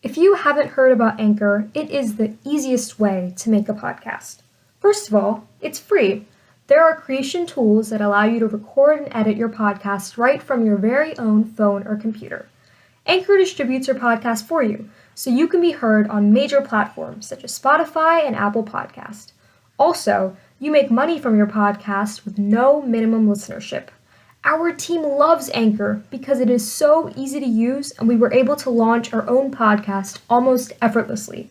If you haven't heard about Anchor, it is the easiest way to make a podcast. First of all, it's free. There are creation tools that allow you to record and edit your podcast right from your very own phone or computer. Anchor distributes your podcast for you, so you can be heard on major platforms such as Spotify and Apple Podcast. Also, you make money from your podcast with no minimum listenership. Our team loves Anchor because it is so easy to use and we were able to launch our own podcast almost effortlessly.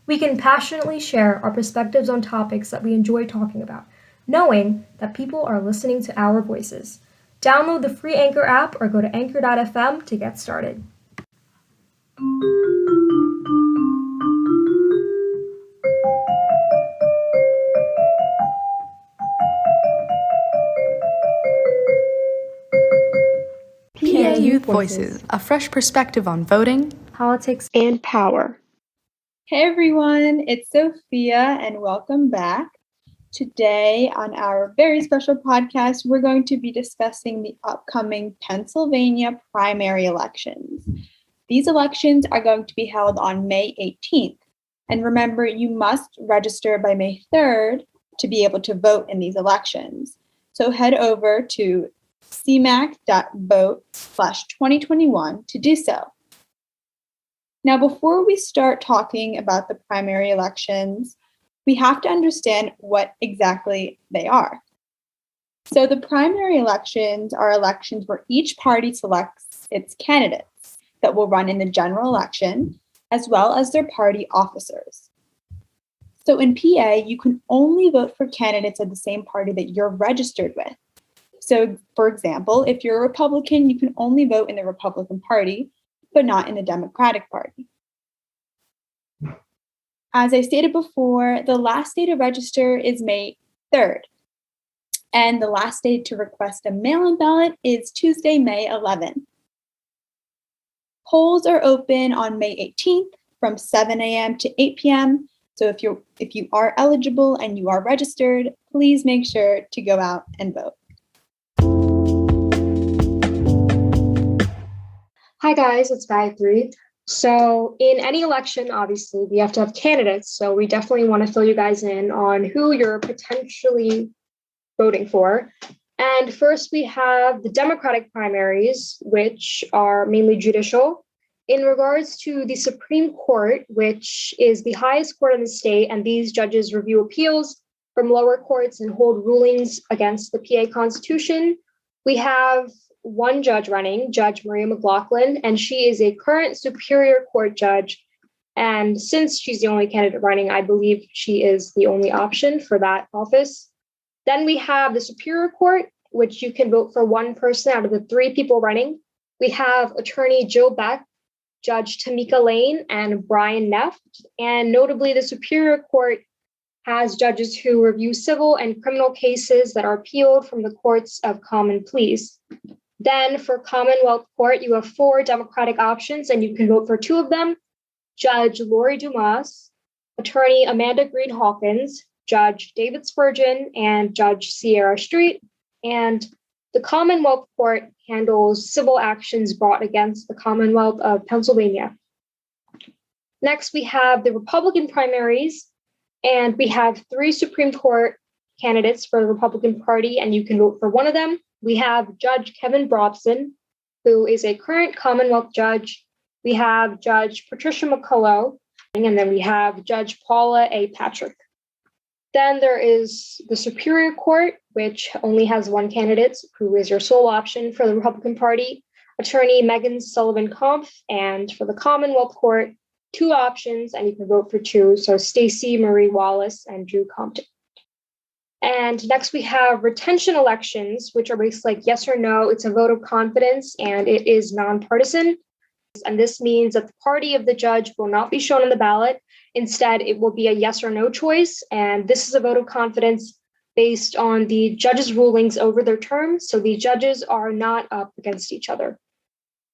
We can passionately share our perspectives on topics that we enjoy talking about, knowing that people are listening to our voices. Download the free Anchor app or go to anchor.fm to get started. PA Youth Voices, a fresh perspective on voting, politics, and power. Hey everyone, it's Sofia and welcome back. Today on our very special podcast, we're going to be discussing the upcoming Pennsylvania primary elections. These elections are going to be held on May 18th. And remember, you must register by May 3rd to be able to vote in these elections. So head over to cmac.vote/2021 to do so. Now, before we start talking about the primary elections, we have to understand what exactly they are. So the primary elections are elections where each party selects its candidates that will run in the general election, as well as their party officers. So in PA, you can only vote for candidates of the same party that you're registered with. So, for example, if you're a Republican, you can only vote in the Republican Party, but not in the Democratic Party. As I stated before, the last day to register is May 3rd, and the last day to request a mail-in ballot is Tuesday, May 11th. Polls are open on May 18th from 7 a.m. to 8 p.m. So if you are eligible and you are registered, please make sure to go out and vote. Hi guys, it's Gayatri. So in any election, obviously, we have to have candidates. So we definitely want to fill you guys in on who you're potentially voting for. And first we have the Democratic primaries, which are mainly judicial. In regards to the Supreme Court, which is the highest court in the state, and these judges review appeals from lower courts and hold rulings against the PA Constitution, we have one judge running, Judge Maria McLaughlin, and she is a current Superior Court judge. And since she's the only candidate running, I believe she is the only option for that office. Then we have the Superior Court, which you can vote for one person out of the three people running. We have Attorney Joe Beck, Judge Tamika Lane, and Brian Neff. And notably, the Superior Court has judges who review civil and criminal cases that are appealed from the courts of common pleas. Then for Commonwealth Court, you have four Democratic options, and you can vote for two of them: Judge Lori Dumas, Attorney Amanda Green Hawkins, Judge David Spurgeon, and Judge Sierra Street. And the Commonwealth Court handles civil actions brought against the Commonwealth of Pennsylvania. Next, we have the Republican primaries, and we have three Supreme Court candidates for the Republican Party, and you can vote for one of them. We have Judge Kevin Brobson, who is a current Commonwealth judge. We have Judge Patricia McCullough, and then we have Judge Paula A. Patrick. Then there is the Superior Court, which only has one candidate, who is your sole option for the Republican Party, Attorney Megan Sullivan-Kampf, and for the Commonwealth Court, two options, and you can vote for two, so Stacey Marie Wallace and Drew Compton. And next we have retention elections, which are basically like yes or no. It's a vote of confidence, and it is nonpartisan. And this means that the party of the judge will not be shown on the ballot. Instead, it will be a yes or no choice. And this is a vote of confidence based on the judges' rulings over their terms. So the judges are not up against each other.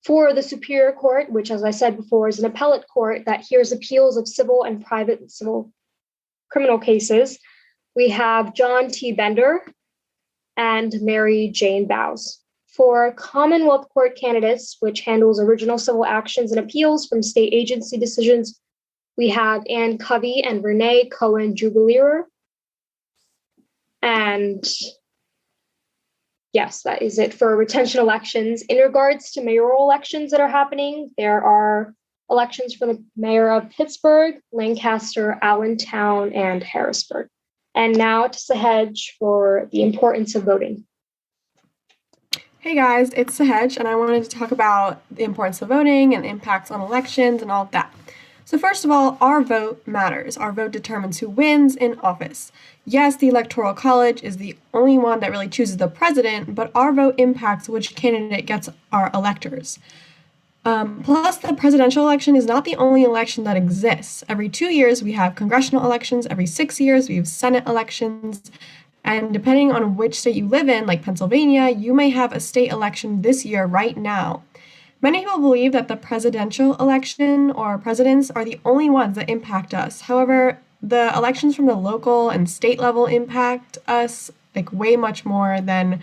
For the Superior Court, which, as I said before, is an appellate court that hears appeals of civil and private civil criminal cases, we have John T. Bender and Mary Jane Bowes. For Commonwealth Court candidates, which handles original civil actions and appeals from state agency decisions, we have Ann Covey and Renee Cohen Jubileer. And yes, that is it for retention elections. In regards to mayoral elections that are happening, there are elections for the mayor of Pittsburgh, Lancaster, Allentown, and Harrisburg. And now to Sehaj for the importance of voting. Hey guys, it's Sehaj, and I wanted to talk about the importance of voting and the impacts on elections and all of that. So first of all, our vote matters. Our vote determines who wins in office. Yes, the Electoral College is the only one that really chooses the president, but our vote impacts which candidate gets our electors. Plus, the presidential election is not the only election that exists. Every 2 years, we have congressional elections. Every 6 years, we have Senate elections. And depending on which state you live in, like Pennsylvania, you may have a state election this year right now. Many people believe that the presidential election or presidents are the only ones that impact us. However, the elections from the local and state level impact us like way much more than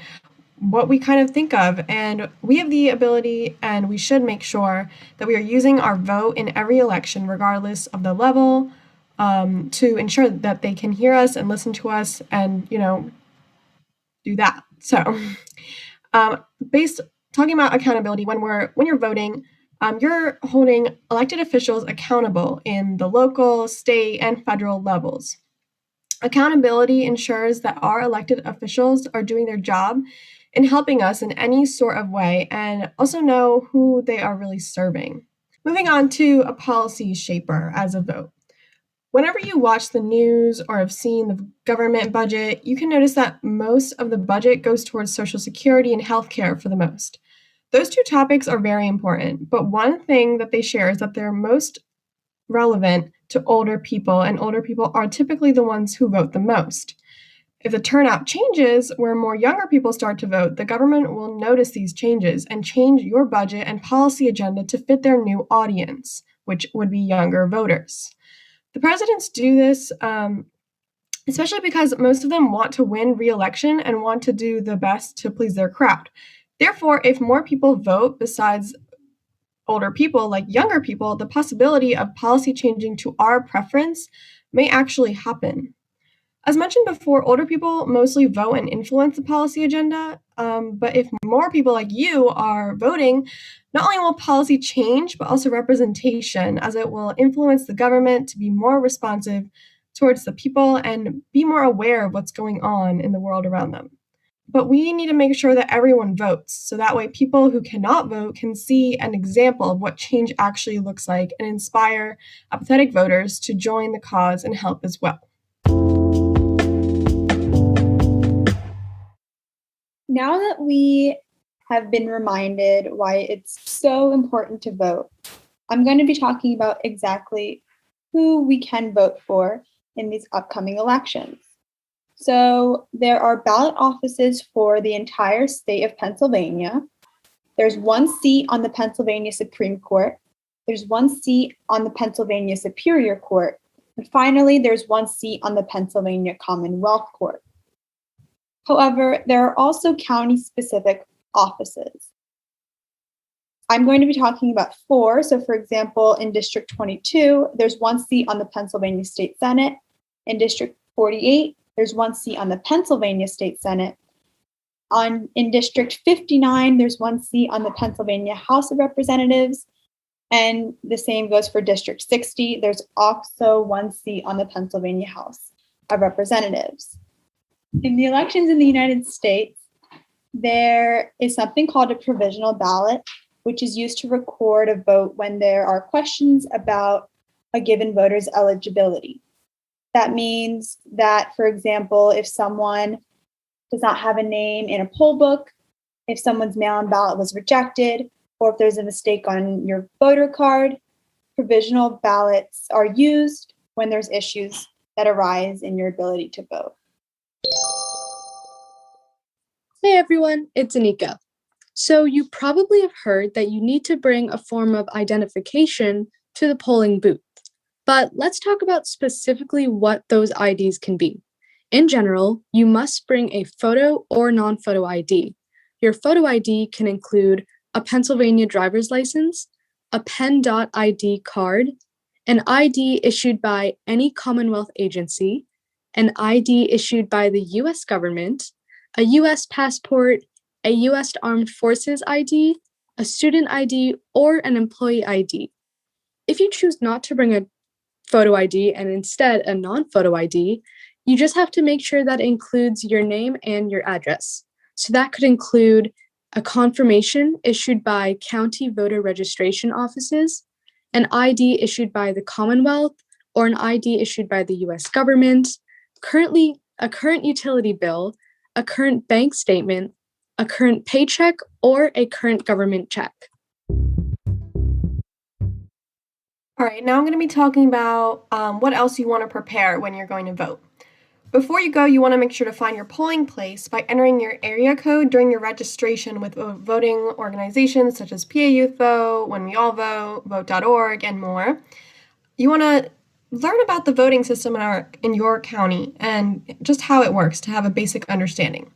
what we kind of think of. And we have the ability, and we should make sure that we are using our vote in every election, regardless of the level, to ensure that they can hear us and listen to us and, do that. So talking about accountability, when you're voting, you're holding elected officials accountable in the local, state, and federal levels. Accountability ensures that our elected officials are doing their job in helping us in any sort of way and also know who they are really serving. Moving on to a policy shaper as a vote. Whenever you watch the news or have seen the government budget, you can notice that most of the budget goes towards Social Security and healthcare for the most. Those two topics are very important, but one thing that they share is that they're most relevant to older people, and older people are typically the ones who vote the most. If the turnout changes, where more younger people start to vote, the government will notice these changes and change your budget and policy agenda to fit their new audience, which would be younger voters. The presidents do this especially because most of them want to win re-election and want to do the best to please their crowd. Therefore, if more people vote besides older people, like younger people, the possibility of policy changing to our preference may actually happen. As mentioned before, older people mostly vote and influence the policy agenda, but if more people like you are voting, not only will policy change, but also representation, as it will influence the government to be more responsive towards the people and be more aware of what's going on in the world around them. But we need to make sure that everyone votes, so that way people who cannot vote can see an example of what change actually looks like and inspire apathetic voters to join the cause and help as well. Now that we have been reminded why it's so important to vote, I'm going to be talking about exactly who we can vote for in these upcoming elections. So there are ballot offices for the entire state of Pennsylvania. There's one seat on the Pennsylvania Supreme Court. There's one seat on the Pennsylvania Superior Court. And finally, there's one seat on the Pennsylvania Commonwealth Court. However, there are also county-specific offices. I'm going to be talking about 4. So for example, in District 22, there's one seat on the Pennsylvania State Senate. In District 48, there's one seat on the Pennsylvania State Senate. In District 59, there's one seat on the Pennsylvania House of Representatives. And the same goes for District 60. There's also one seat on the Pennsylvania House of Representatives. In the elections in the United States, there is something called a provisional ballot, which is used to record a vote when there are questions about a given voter's eligibility. That means that, for example, if someone does not have a name in a poll book, if someone's mail-in ballot was rejected, or if there's a mistake on your voter card, provisional ballots are used when there's issues that arise in your ability to vote. Hey everyone, it's Anika. So you probably have heard that you need to bring a form of identification to the polling booth. But let's talk about specifically what those IDs can be. In general, you must bring a photo or non-photo ID. Your photo ID can include a Pennsylvania driver's license, a Pen.ID card, an ID issued by any Commonwealth agency, an ID issued by the U.S. government, a U.S. passport, a U.S. Armed Forces ID, a student ID, or an employee ID. If you choose not to bring a photo ID and instead a non-photo ID, you just have to make sure that it includes your name and your address. So that could include a confirmation issued by county voter registration offices, an ID issued by the Commonwealth, or an ID issued by the U.S. government, a current utility bill, a current bank statement, a current paycheck, or a current government check. All right, now I'm going to be talking about what else you want to prepare when you're going to vote. Before you go, you want to make sure to find your polling place by entering your area code during your registration with voting organizations such as PA Youth Vote, When We All Vote, Vote.org, and more. You want to learn about the voting system in your county and just how it works to have a basic understanding.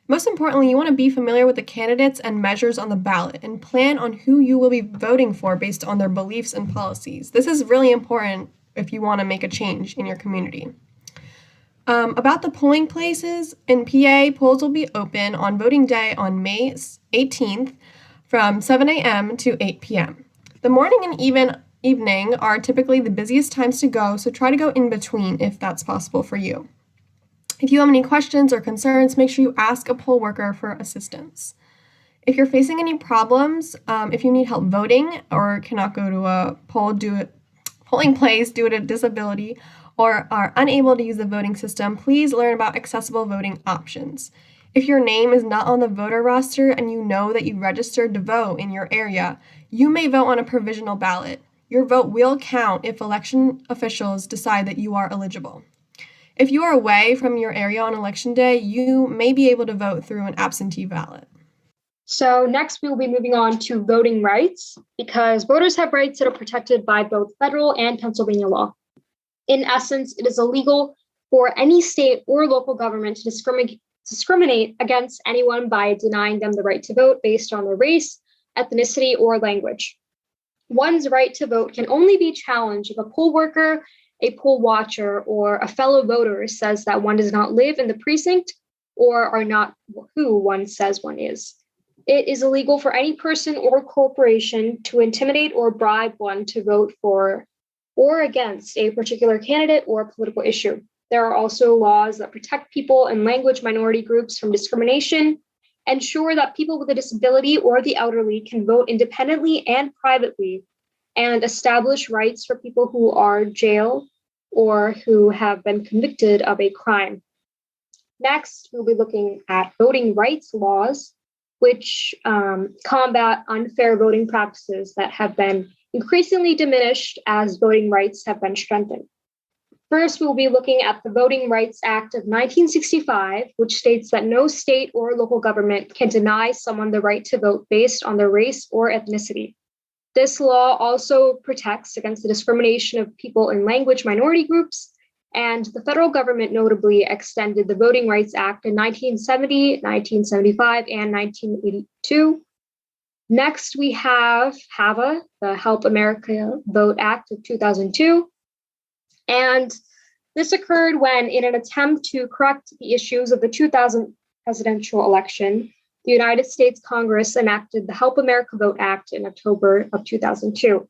Most importantly, you want to be familiar with the candidates and measures on the ballot and plan on who you will be voting for based on their beliefs and policies. This is really important if you want to make a change in your community. About the polling places, in PA, polls will be open on voting day on May 18th from 7 a.m. to 8 p.m. The morning and evening are typically the busiest times to go, so try to go in between if that's possible for you. If you have any questions or concerns, make sure you ask a poll worker for assistance. If you're facing any problems, if you need help voting or cannot go to a polling place due to disability, or are unable to use the voting system, please learn about accessible voting options. If your name is not on the voter roster and you know that you registered to vote in your area, you may vote on a provisional ballot. Your vote will count if election officials decide that you are eligible. If you are away from your area on election day, you may be able to vote through an absentee ballot. So next we will be moving on to voting rights, because voters have rights that are protected by both federal and Pennsylvania law. In essence, it is illegal for any state or local government to discriminate against anyone by denying them the right to vote based on their race, ethnicity, or language. One's right to vote can only be challenged if a poll worker, a poll watcher, or a fellow voter says that one does not live in the precinct or are not who one says one is. It is illegal for any person or corporation to intimidate or bribe one to vote for or against a particular candidate or political issue. There are also laws that protect people and language minority groups from discrimination, ensure that people with a disability or the elderly can vote independently and privately, and establish rights for people who are jailed or who have been convicted of a crime. Next, we'll be looking at voting rights laws, which combat unfair voting practices that have been increasingly diminished as voting rights have been strengthened. First, we'll be looking at the Voting Rights Act of 1965, which states that no state or local government can deny someone the right to vote based on their race or ethnicity. This law also protects against the discrimination of people in language minority groups, and the federal government notably extended the Voting Rights Act in 1970, 1975, and 1982. Next, we have HAVA, the Help America Vote Act of 2002. And this occurred when, in an attempt to correct the issues of the 2000 presidential election, the United States Congress enacted the Help America Vote Act in October of 2002.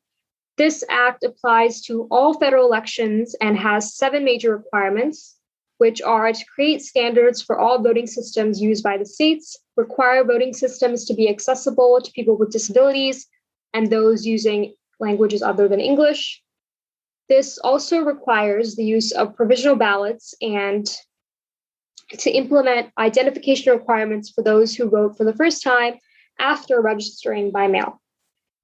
This act applies to all federal elections and has 7 major requirements, which are to create standards for all voting systems used by the states, require voting systems to be accessible to people with disabilities and those using languages other than English. This also requires the use of provisional ballots and to implement identification requirements for those who vote for the first time after registering by mail.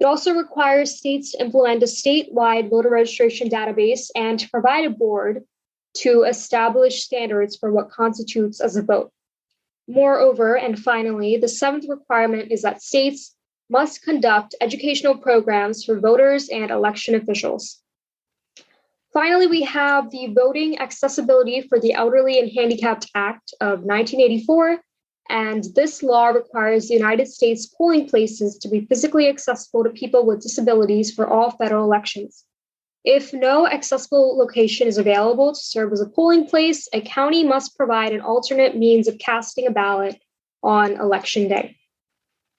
It also requires states to implement a statewide voter registration database and to provide a board to establish standards for what constitutes as a vote. Moreover, and finally, the 7th requirement is that states must conduct educational programs for voters and election officials. Finally, we have the Voting Accessibility for the Elderly and Handicapped Act of 1984, And this law requires the United States polling places to be physically accessible to people with disabilities for all federal elections. If no accessible location is available to serve as a polling place, a county must provide an alternate means of casting a ballot on election day.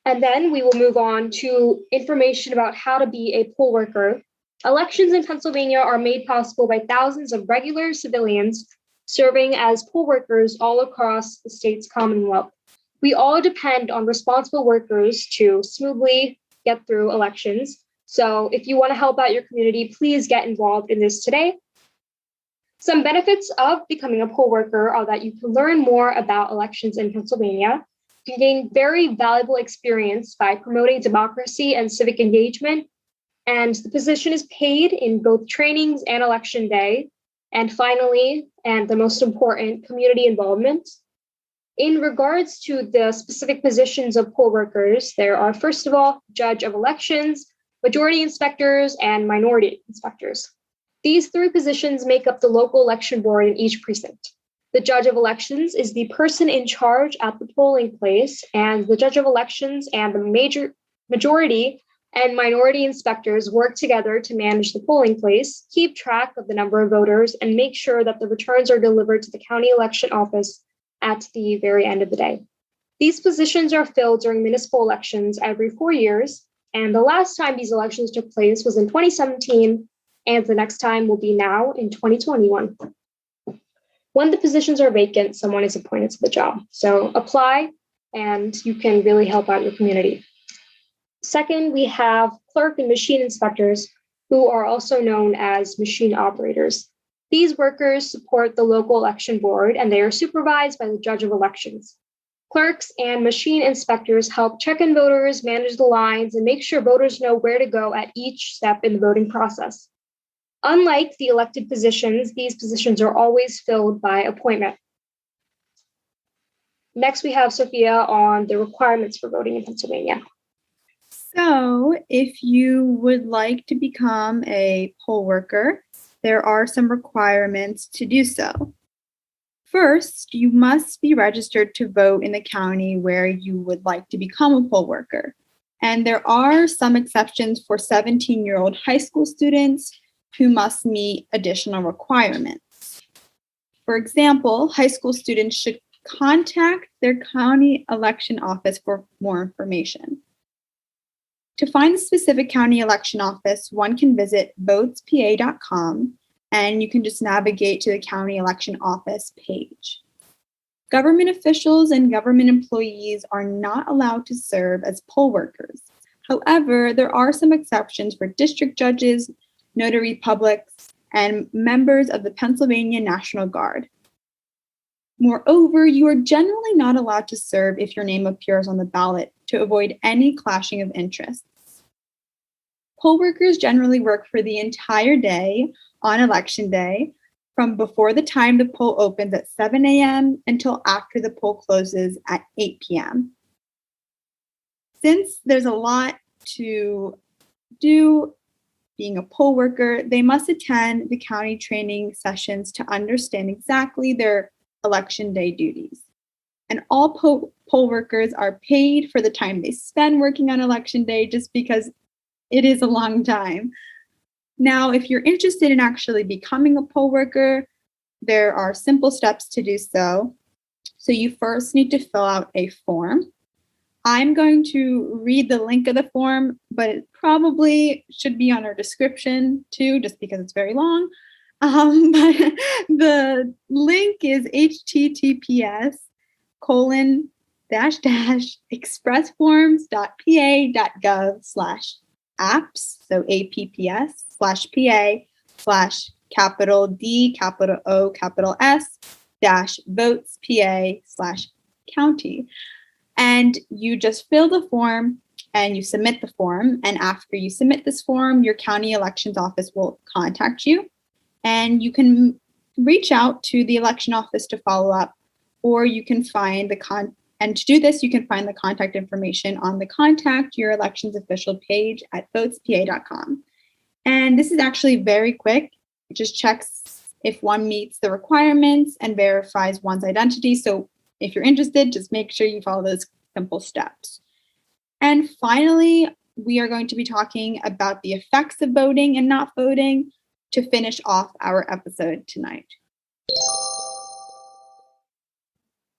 And then we will move on to information about how to be a poll worker. Elections in Pennsylvania are made possible by thousands of regular civilians serving as poll workers all across the state's Commonwealth. We all depend on responsible workers to smoothly get through elections. So if you want to help out your community, please get involved in this today. Some benefits of becoming a poll worker are that you can learn more about elections in Pennsylvania. You can gain very valuable experience by promoting democracy and civic engagement. And the position is paid in both trainings and election day. And finally, and the most important, community involvement. In regards to the specific positions of poll workers, there are, first of all, judge of elections, majority inspectors, and minority inspectors. These three positions make up the local election board in each precinct. The judge of elections is the person in charge at the polling place, and the judge of elections and the majority and minority inspectors work together to manage the polling place, keep track of the number of voters, and make sure that the returns are delivered to the county election office at the very end of the day. These positions are filled during municipal elections every 4 years, and the last time these elections took place was in 2017, and the next time will be now in 2021. When the positions are vacant, someone is appointed to the job. So apply and you can really help out your community. Second, we have clerk and machine inspectors, who are also known as machine operators. These workers support the local election board and they are supervised by the judge of elections. Clerks and machine inspectors help check in voters, manage the lines, and make sure voters know where to go at each step in the voting process. Unlike the elected positions, these positions are always filled by appointment. Next, we have Sofia on the requirements for voting in Pennsylvania. So, if you would like to become a poll worker, there are some requirements to do so. First, you must be registered to vote in the county where you would like to become a poll worker. And there are some exceptions for 17-year-old high school students who must meet additional requirements. For example, high school students should contact their county election office for more information. To find the specific county election office, one can visit votespa.com and you can just navigate to the county election office page. Government officials and government employees are not allowed to serve as poll workers. However, there are some exceptions for district judges, notary publics, and members of the Pennsylvania National Guard. Moreover, you are generally not allowed to serve if your name appears on the ballot to avoid any clashing of interests. Poll workers generally work for the entire day on election day, from before the time the poll opens at 7 a.m. until after the poll closes at 8 p.m. Since there's a lot to do being a poll worker, they must attend the county training sessions to understand exactly their election day duties. And all poll workers are paid for the time they spend working on election day, just because it is a long time. Now, if you're interested in actually becoming a poll worker, there are simple steps to do so. So you first need to fill out a form. I'm going to read the link of the form, but it probably should be on our description too, just because it's very long. But the link is https://expressforms.pa.gov/apps, so apps/O_S-votespa/county. And you just fill the form and you submit the form. And after you submit this form, your county elections office will contact you. And you can reach out to the election office to follow up, or you can find and to do this, you can find the contact information on the Contact Your Elections official page at votespa.com. And this is actually very quick. It just checks if one meets the requirements and verifies one's identity. So if you're interested, just make sure you follow those simple steps. And finally, we are going to be talking about the effects of voting and not voting to finish off our episode tonight.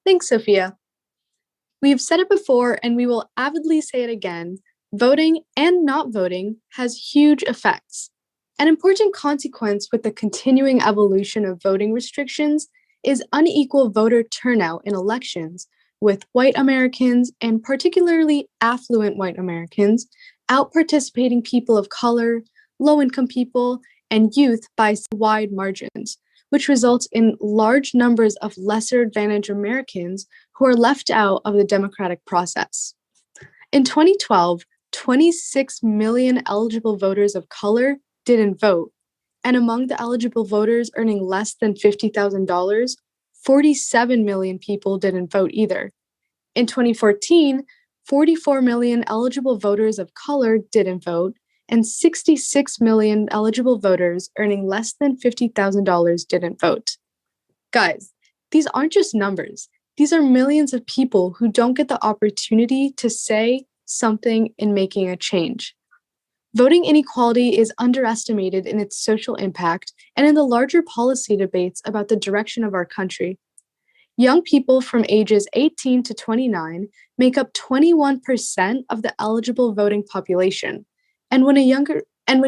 Thanks, Sofia. We've said it before and we will avidly say it again. Voting and not voting has huge effects. An important consequence with the continuing evolution of voting restrictions is unequal voter turnout in elections, with white Americans, and particularly affluent white Americans, out-participating people of color, low-income people, and youth by wide margins, which results in large numbers of lesser advantaged Americans who are left out of the democratic process. In 2012, 26 million eligible voters of color didn't vote, and among the eligible voters earning less than $50,000, 47 million people didn't vote either. In 2014, 44 million eligible voters of color didn't vote, and 66 million eligible voters earning less than $50,000 didn't vote. Guys, these aren't just numbers. These are millions of people who don't get the opportunity to say something in making a change. Voting inequality is underestimated in its social impact and in the larger policy debates about the direction of our country. Young people from ages 18 to 29 make up 21% of the eligible voting population. And when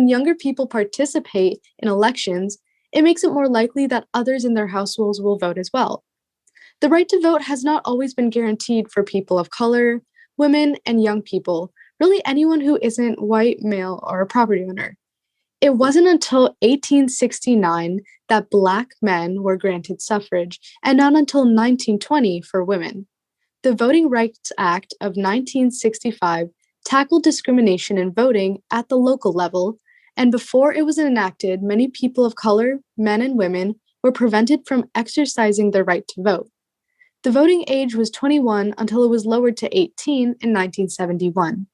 younger people participate in elections, it makes it more likely that others in their households will vote as well. The right to vote has not always been guaranteed for people of color, women, and young people, really anyone who isn't white, male, or a property owner. It wasn't until 1869 that Black men were granted suffrage, and not until 1920 for women. The Voting Rights Act of 1965 tackled discrimination in voting at the local level, and before it was enacted, many people of color, men and women, were prevented from exercising their right to vote. The voting age was 21 until it was lowered to 18 in 1971.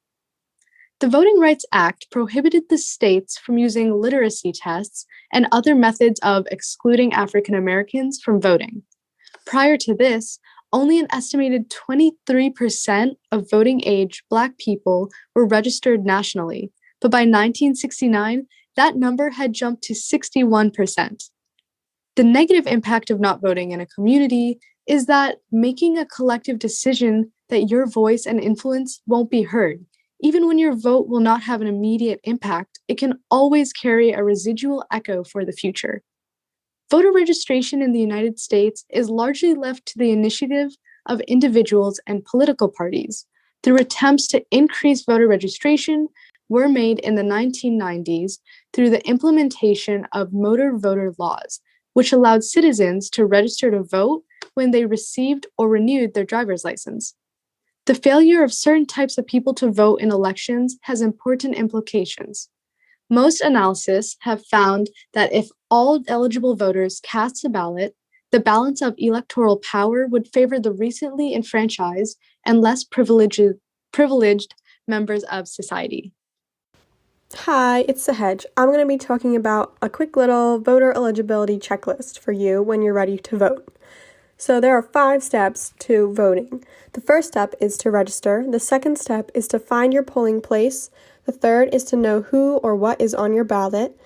The Voting Rights Act prohibited the states from using literacy tests and other methods of excluding African Americans from voting. Prior to this, only an estimated 23% of voting age Black people were registered nationally, but by 1969, that number had jumped to 61%. The negative impact of not voting in a community is that making a collective decision that your voice and influence won't be heard. Even when your vote will not have an immediate impact, it can always carry a residual echo for the future. Voter registration in the United States is largely left to the initiative of individuals and political parties. Through attempts to increase voter registration were made in the 1990s through the implementation of motor voter laws, which allowed citizens to register to vote when they received or renewed their driver's license. The failure of certain types of people to vote in elections has important implications. Most analysis have found that if all eligible voters cast a ballot, the balance of electoral power would favor the recently enfranchised and less privileged members of society. Hi, it's Sehaj. I'm going to be talking about a quick little voter eligibility checklist for you when you're ready to vote. So there are 5 steps to voting. The first step is to register. The second step is to find your polling place. The third is to know who or what is on your ballot.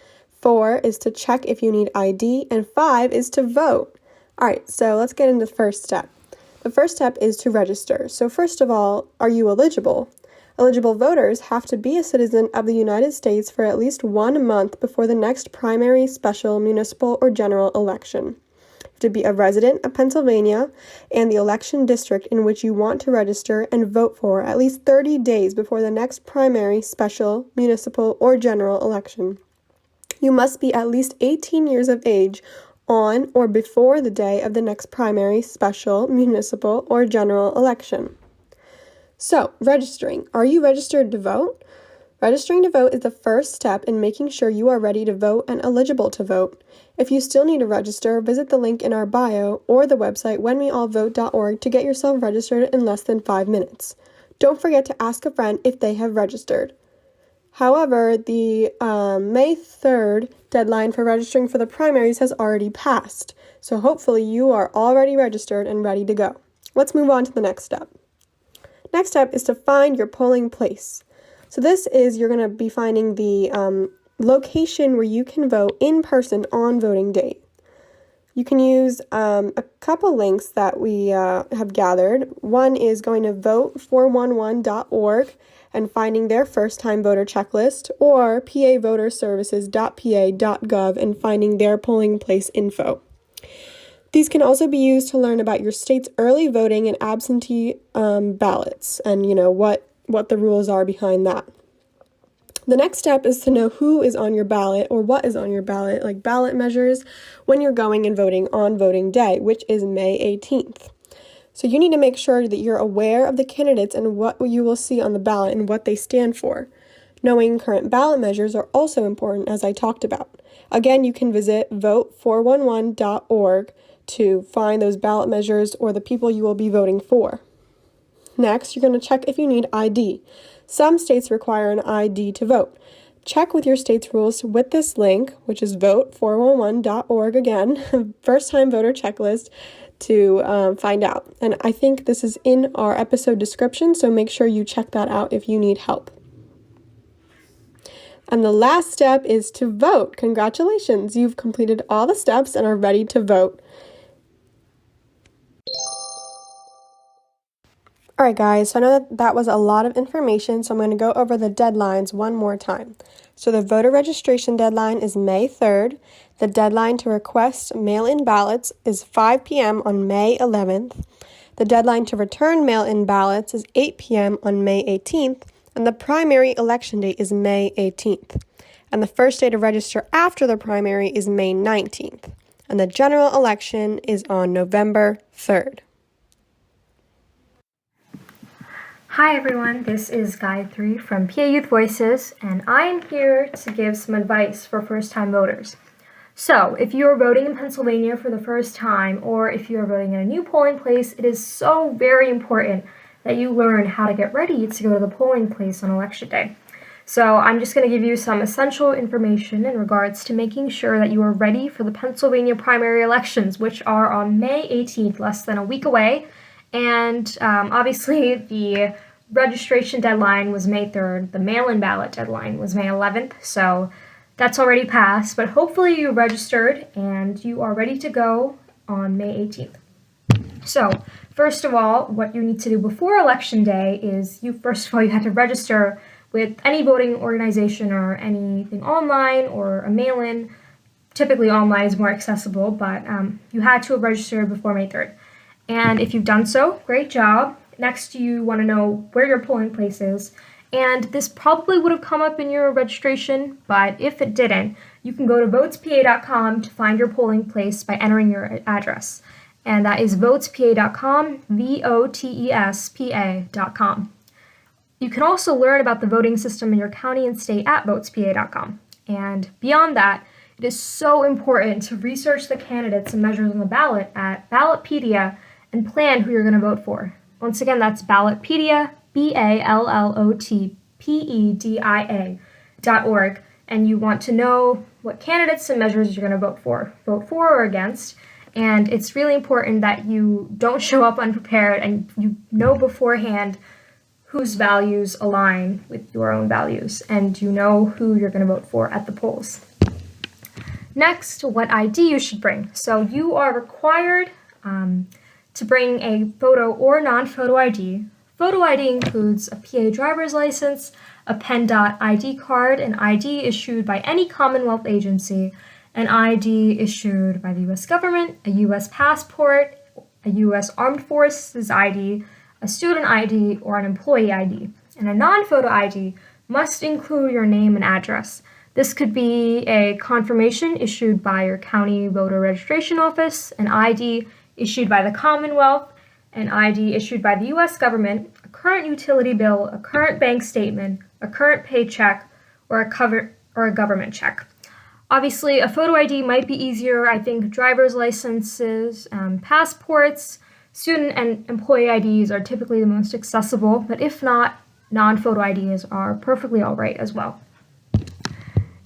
4 is to check if you need ID. And 5 is to vote. All right, so let's get into the first step. The first step is to register. So first of all, are you eligible? Eligible voters have to be a citizen of the United States for at least 1 month before the next primary, special, municipal, or general election. To be a resident of Pennsylvania and the election district in which you want to register and vote for at least 30 days before the next primary, special, municipal, or general election. You must be at least 18 years of age on or before the day of the next primary, special, municipal, or general election. So, registering. Are you registered to vote? Registering to vote is the first step in making sure you are ready to vote and eligible to vote. If you still need to register, visit the link in our bio or the website whenweallvote.org to get yourself registered in less than 5 minutes. Don't forget to ask a friend if they have registered. However, the May 3rd deadline for registering for the primaries has already passed, so hopefully you are already registered and ready to go. let's move on to the next step. Next step is to find your polling place. So this is, you're going to be finding the location where you can vote in person on voting day. You can use a couple links that we have gathered. One is going to vote411.org and finding their first-time voter checklist, or pavoterservices.pa.gov and finding their polling place info. These can also be used to learn about your state's early voting and absentee ballots and, what the rules are behind that. The next step is to know who is on your ballot or what is on your ballot, like ballot measures, when you're going and voting on voting day, which is May 18th. So you need to make sure that you're aware of the candidates and what you will see on the ballot and what they stand for. Knowing current ballot measures are also important, as I talked about. Again, you can visit vote411.org to find those ballot measures or the people you will be voting for. Next, you're going to check if you need ID. Some states require an ID to vote. Check with your state's rules with this link, which is vote411.org again, first-time voter checklist, to find out. And I think this is in our episode description, so make sure you check that out if you need help. And the last step is to vote. Congratulations, you've completed all the steps and are ready to vote. All right, guys, so I know that was a lot of information, so I'm going to go over the deadlines one more time. So the voter registration deadline is May 3rd. The deadline to request mail-in ballots is 5 p.m. on May 11th. The deadline to return mail-in ballots is 8 p.m. on May 18th, and the primary election date is May 18th. And the first day to register after the primary is May 19th, and the general election is on November 3rd. Hi everyone, this is Gayatri from PA Youth Voices, and I am here to give some advice for first-time voters. So, if you are voting in Pennsylvania for the first time, or if you are voting in a new polling place, it is so very important that you learn how to get ready to go to the polling place on election day. So, I'm just going to give you some essential information in regards to making sure that you are ready for the Pennsylvania primary elections, which are on May 18th, less than a week away. And obviously, the registration deadline was May 3rd. The mail-in ballot deadline was May 11th, so that's already passed. But hopefully you registered and you are ready to go on May 18th. So, first of all, what you need to do before Election Day is you have to register with any voting organization or anything online or a mail-in. Typically online is more accessible, but you had to have registered before May 3rd. And if you've done so, great job. Next, you want to know where your polling place is. And this probably would have come up in your registration, but if it didn't, you can go to votespa.com to find your polling place by entering your address. And that is votespa.com, votespa.com. You can also learn about the voting system in your county and state at votespa.com. And beyond that, it is so important to research the candidates and measures on the ballot at Ballotpedia and plan who you're going to vote for. Once again, that's Ballotpedia, Ballotpedia.org, and you want to know what candidates and measures you're going to vote for or against. And it's really important that you don't show up unprepared and you know beforehand whose values align with your own values, and you know who you're going to vote for at the polls. Next, what ID you should bring. So you are required to bring a photo or non-photo ID. Photo ID includes a PA driver's license, a Pen.ID card, an ID issued by any Commonwealth agency, an ID issued by the U.S. government, a U.S. passport, a U.S. Armed Forces ID, a student ID, or an employee ID. And a non-photo ID must include your name and address. This could be a confirmation issued by your county voter registration office, an ID issued by the Commonwealth, an ID issued by the U.S. government, a current utility bill, a current bank statement, a current paycheck, or a government check. Obviously, a photo ID might be easier. I think driver's licenses, passports, student and employee IDs are typically the most accessible, but if not, non-photo IDs are perfectly all right as well.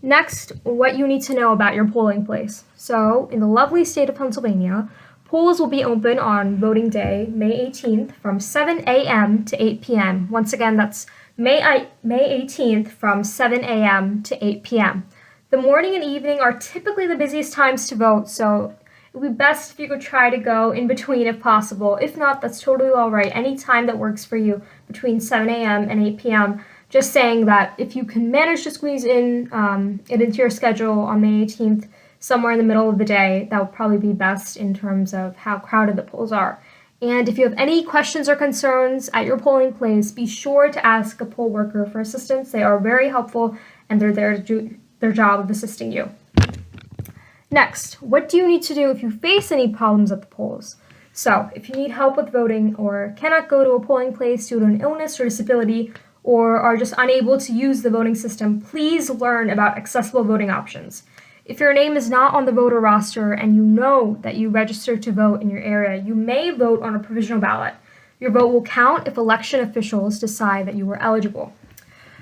Next, what you need to know about your polling place. So, in the lovely state of Pennsylvania, polls will be open on voting day, May 18th, from 7 a.m. to 8 p.m. Once again, that's May 18th from 7 a.m. to 8 p.m. The morning and evening are typically the busiest times to vote, so it would be best if you could try to go in between if possible. If not, that's totally all right. Any time that works for you between 7 a.m. and 8 p.m. Just saying that if you can manage to squeeze in it into your schedule on May 18th, somewhere in the middle of the day, that would probably be best in terms of how crowded the polls are. And if you have any questions or concerns at your polling place, be sure to ask a poll worker for assistance. They are very helpful and they're there to do their job of assisting you. Next, what do you need to do if you face any problems at the polls? So, if you need help with voting or cannot go to a polling place due to an illness or disability, or are just unable to use the voting system, please learn about accessible voting options. If your name is not on the voter roster and you know that you registered to vote in your area, you may vote on a provisional ballot. Your vote will count if election officials decide that you were eligible.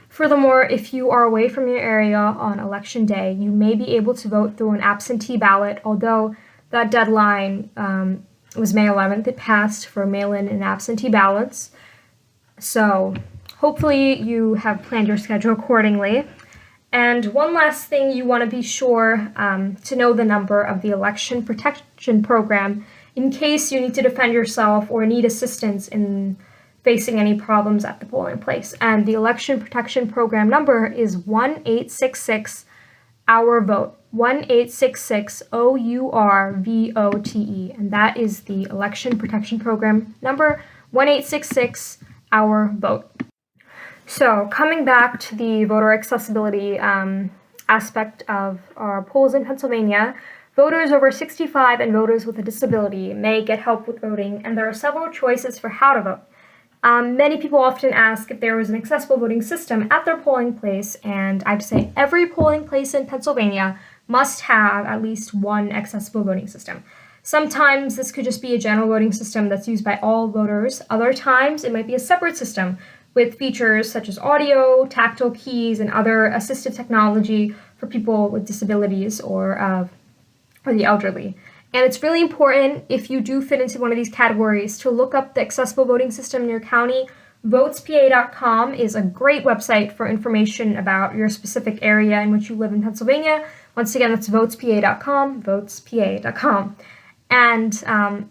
Furthermore, if you are away from your area on election day, you may be able to vote through an absentee ballot, although that deadline was May 11th. It passed for mail-in and absentee ballots. So hopefully you have planned your schedule accordingly. And one last thing, you want to be sure to know the number of the Election Protection Program in case you need to defend yourself or need assistance in facing any problems at the polling place. And the Election Protection Program number is 1-866-OUR-VOTE, 1-866-OUR-VOTE, and that is the Election Protection Program number, 1-866-OUR-VOTE. So coming back to the voter accessibility aspect of our polls in Pennsylvania, voters over 65 and voters with a disability may get help with voting, and there are several choices for how to vote. Many people often ask if there was an accessible voting system at their polling place, and I'd say every polling place in Pennsylvania must have at least one accessible voting system. Sometimes this could just be a general voting system that's used by all voters. Other times it might be a separate system with features such as audio, tactile keys, and other assistive technology for people with disabilities or the elderly. And it's really important, if you do fit into one of these categories, to look up the accessible voting system in your county. Votespa.com is a great website for information about your specific area in which you live in Pennsylvania. Once again, that's votespa.com, votespa.com. And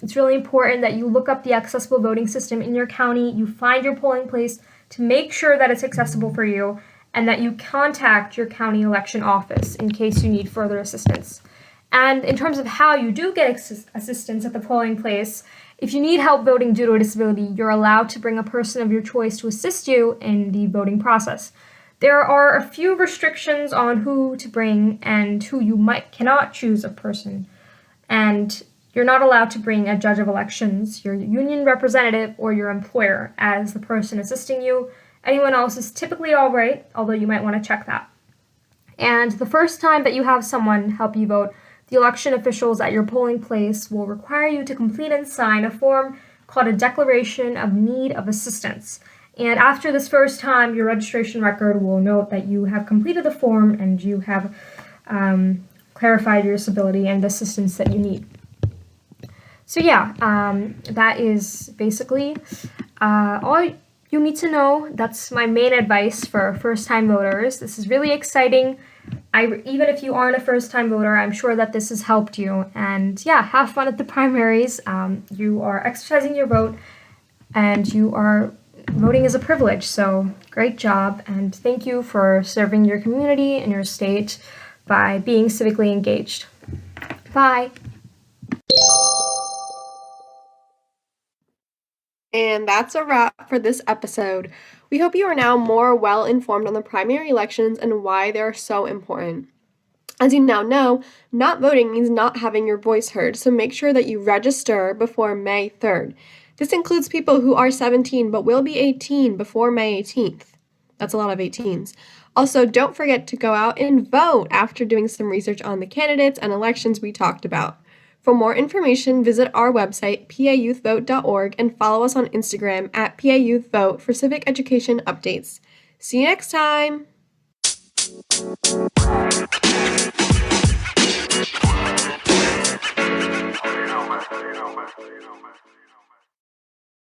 it's really important that you look up the accessible voting system in your county, you find your polling place to make sure that it's accessible for you, and that you contact your county election office in case you need further assistance. And in terms of how you do get assistance at the polling place, if you need help voting due to a disability, you're allowed to bring a person of your choice to assist you in the voting process. There are a few restrictions on who to bring and who you cannot choose a person. And you're not allowed to bring a judge of elections, your union representative, or your employer as the person assisting you. Anyone else is typically all right, although you might want to check that. And the first time that you have someone help you vote, the election officials at your polling place will require you to complete and sign a form called a Declaration of Need of Assistance. And after this first time, your registration record will note that you have completed the form and you have clarified your disability and the assistance that you need. So yeah, that is basically all you need to know. That's my main advice for first-time voters. This is really exciting. Even if you aren't a first-time voter, I'm sure that this has helped you. And yeah, have fun at the primaries. You are exercising your vote, and voting is a privilege. So great job, and thank you for serving your community and your state by being civically engaged. Bye. And that's a wrap for this episode. We hope you are now more well informed on the primary elections and why they are so important. As you now know, not voting means not having your voice heard, so make sure that you register before May 3rd. This includes people who are 17 but will be 18 before May 18th. That's a lot of 18s. Also, don't forget to go out and vote after doing some research on the candidates and elections we talked about. For more information, visit our website, payouthvote.org, and follow us on Instagram at payouthvote for civic education updates. See you next time! you know,